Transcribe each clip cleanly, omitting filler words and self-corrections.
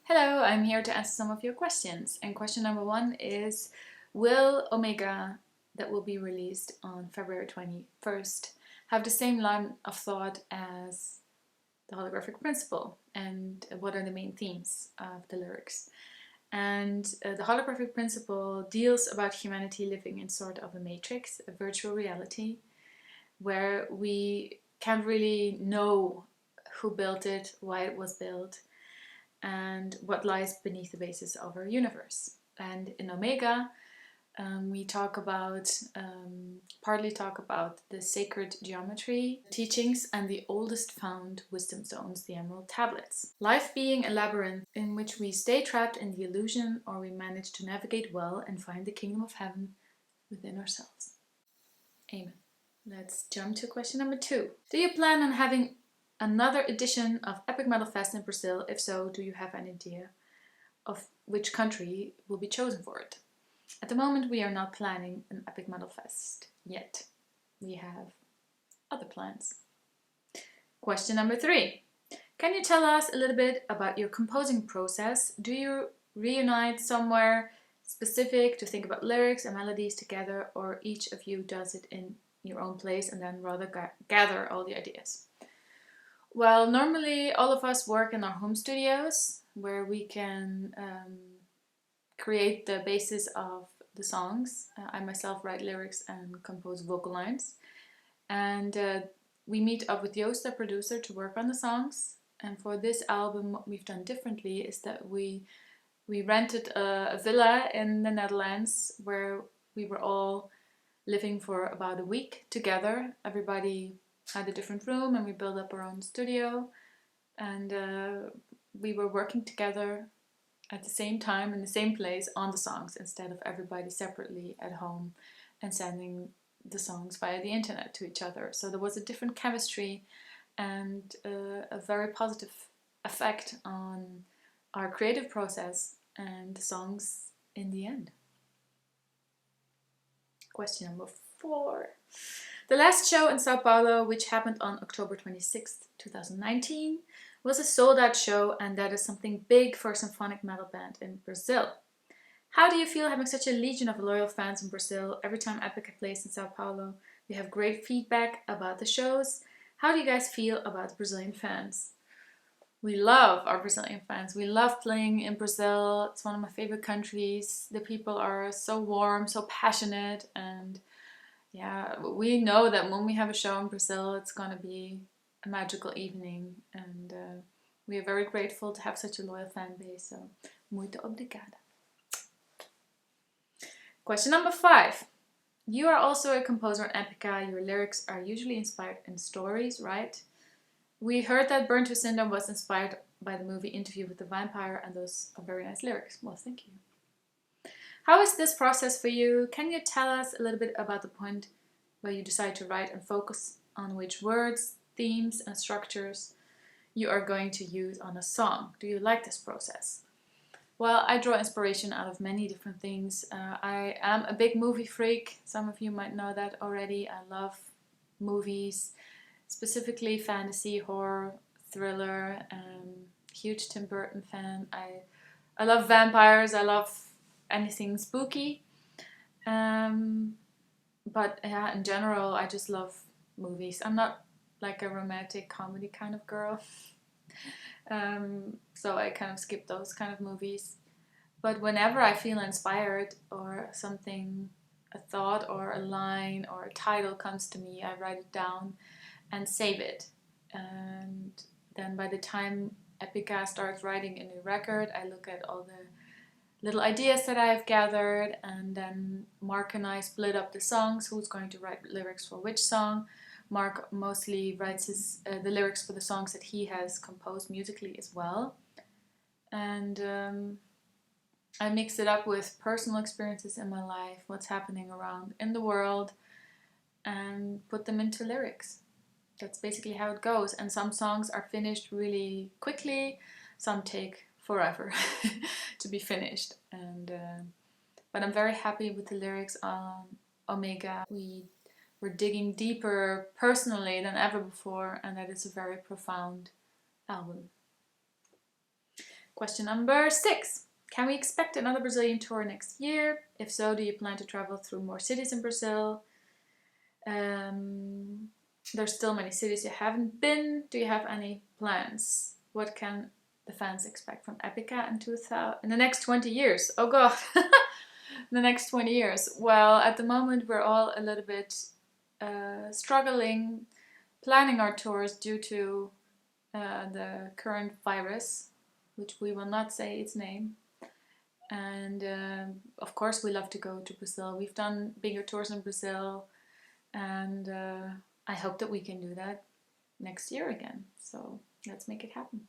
Hello, I'm here to answer some of your questions. And question number one is, will Omega, that will be released on February 21st, have the same line of thought as the holographic principle? And what are the main themes of the lyrics? And the holographic principle deals about humanity living in sort of a matrix, a virtual reality, where we can't really know who built it, why it was built, and what lies beneath the basis of our universe. And in Omega, we partly talk about the sacred geometry teachings and the oldest found wisdom stones, the emerald tablets. Life being a labyrinth in which we stay trapped in the illusion, or we manage to navigate well and find the kingdom of heaven within ourselves. Amen. Let's jump to question number 2. Do you plan on having another edition of Epic Metal Fest in Brazil? If so, do you have an idea of which country will be chosen for it? At the moment, we are not planning an Epic Metal Fest yet. We have other plans. Question number 3. Can you tell us a little bit about your composing process? Do you reunite somewhere specific to think about lyrics and melodies together, or each of you does it in your own place and then rather gather all the ideas? Well, normally all of us work in our home studios where we can create the basis of the songs. I myself write lyrics and compose vocal lines. And we meet up with Joost, the producer, to work on the songs. And for this album, what we've done differently is that we rented a villa in the Netherlands where we were all living for about a week together. Everybody had a different room and we built up our own studio, and we were working together at the same time in the same place on the songs, instead of everybody separately at home and sending the songs via the internet to each other. So there was a different chemistry and a very positive effect on our creative process and the songs in the end. Question number 4. The last show in Sao Paulo, which happened on October 26th, 2019, was a sold-out show, and that is something big for a symphonic metal band in Brazil. How do you feel having such a legion of loyal fans in Brazil? Every time Epica plays in Sao Paulo, we have great feedback about the shows. How do you guys feel about the Brazilian fans? We love our Brazilian fans. We love playing in Brazil. It's one of my favorite countries. The people are so warm, so passionate, and yeah, we know that when we have a show in Brazil, it's going to be a magical evening, and we are very grateful to have such a loyal fan base, so muito obrigada. Question number 5. You are also a composer in Epica. Your lyrics are usually inspired in stories, right? We heard that Burn to Cinder was inspired by the movie Interview with the Vampire, and those are very nice lyrics. Well, thank you. How is this process for you? Can you tell us a little bit about the point where you decide to write and focus on which words, themes and structures you are going to use on a song? Do you like this process? Well, I draw inspiration out of many different things. I am a big movie freak. Some of you might know that already. I love movies, specifically fantasy, horror, thriller. Huge Tim Burton fan. I love vampires. I love anything spooky, but yeah, in general I just love movies. I'm not like a romantic comedy kind of girl, so I kind of skip those kind of movies. But whenever I feel inspired, or something, a thought or a line or a title comes to me, I write it down and save it, and then by the time Epica starts writing a new record, I look at all the little ideas that I've gathered, and then Mark and I split up the songs, who's going to write lyrics for which song. Mark mostly writes the lyrics for the songs that he has composed musically as well, and I mix it up with personal experiences in my life, what's happening around in the world, and put them into lyrics. That's basically how it goes, and some songs are finished really quickly, some take forever to be finished, and but I'm very happy with the lyrics on Omega. We're digging deeper personally than ever before, and that is a very profound album. Question number 6. Can we expect another Brazilian tour next year? If so, do you plan to travel through more cities in Brazil? There's still many cities you haven't been. Do you have any plans? What can the fans expect from Epica in the next 20 years? Oh god, the next 20 years. Well, at the moment we're all a little bit struggling planning our tours due to the current virus, which we will not say its name. And of course we love to go to Brazil. We've done bigger tours in Brazil, and I hope that we can do that next year again. So let's make it happen.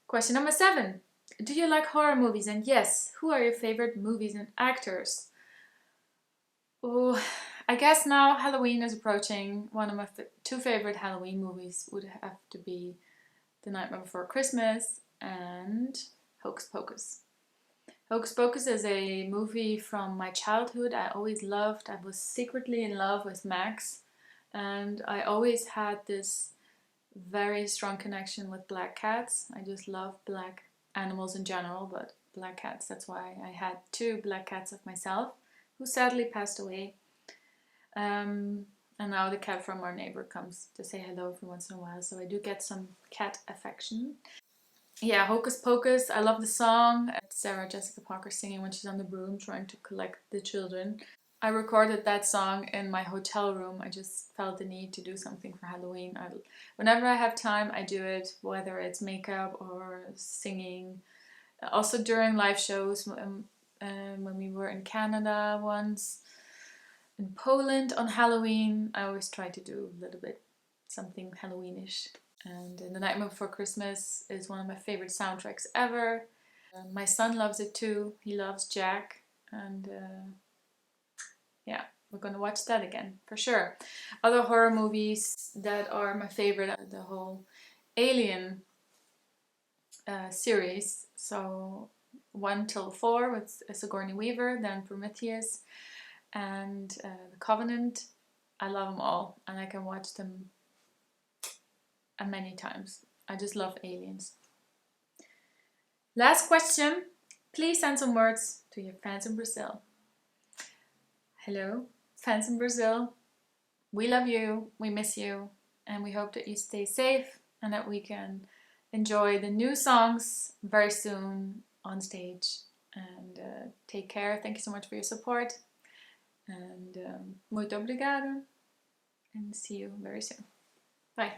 Question number 7. Do you like horror movies? And yes, who are your favorite movies and actors? Oh, I guess now Halloween is approaching. One of my 2 favorite Halloween movies would have to be The Nightmare Before Christmas and Hocus Pocus. Hocus Pocus is a movie from my childhood. I always loved. I was secretly in love with Max, and I always had this very strong connection with black cats. I just love black animals in general, but black cats, that's why I had 2 black cats of myself, who sadly passed away. And now the cat from our neighbor comes to say hello every once in a while, so I do get some cat affection. Yeah, Hocus Pocus, I love the song. Sarah Jessica Parker singing when she's on the broom trying to collect the children. I recorded that song in my hotel room. I just felt the need to do something for Halloween. Whenever I have time, I do it, whether it's makeup or singing. Also during live shows, when we were in Canada once, in Poland on Halloween, I always try to do a little bit something Halloweenish. And The Nightmare Before Christmas is one of my favorite soundtracks ever. My son loves it too. He loves Jack, and yeah, we're gonna watch that again for sure. Other horror movies that are my favorite are the whole Alien series. So 1 till 4 with Sigourney Weaver, then Prometheus, and The Covenant. I love them all, and I can watch them many times. I just love aliens. Last question. Please send some words to your fans in Brazil. Hello, fans in Brazil. We love you, we miss you, and we hope that you stay safe and that we can enjoy the new songs very soon on stage. And take care. Thank you so much for your support. And muito obrigada. And see you very soon. Bye.